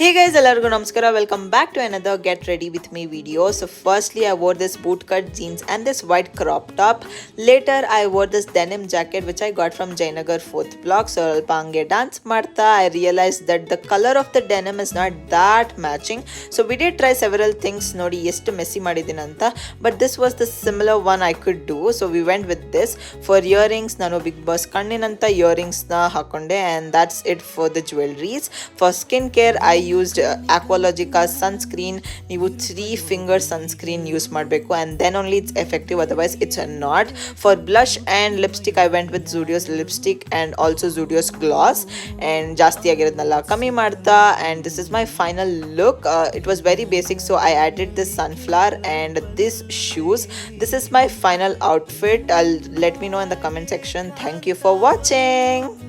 Hey guys, ಎಲ್ಲರಿಗೂ ನಮಸ್ಕಾರ. Welcome back to another Get Ready With Me video. So firstly, I wore this bootcut jeans and this white crop top. Later, I wore this denim jacket which I got from Jainagar 4th block. So ಸ್ವಲ್ಪ ಹಂಗೆ dance ಮಾಡ್ತಾ I realized that the color of the denim is not that matching. So we did try several things. ನೋಡಿ ಎಷ್ಟು Messi ಮಾಡಿದ್ದೀನಿ ಅಂತ. But this was the similar one I could do. So we went with this. For earrings, ನಾನು Big Boss ಕಣ್ಣಿನಂತ earringsನ ಹಾಕೊಂಡೆ and that's it for the jewelries. For skincare, I used Aqualogica sunscreen. ನೀವು 3 finger sunscreen use ಮಾಡಬೇಕು and then only it's effective, otherwise it's not. For blush and lipstick, I went with Zudio's lipstick and also Zudio's gloss and ಜಾಸ್ತಿ ಆಗಿರೋದನ್ನೆಲ್ಲ ಕಮ್ಮಿ ಮಾಡ್ತಾ and this is my final look. It was very basic, so I added this sunflower and this shoes. This is my final outfit. Let me know in the comment section. Thank you for watching.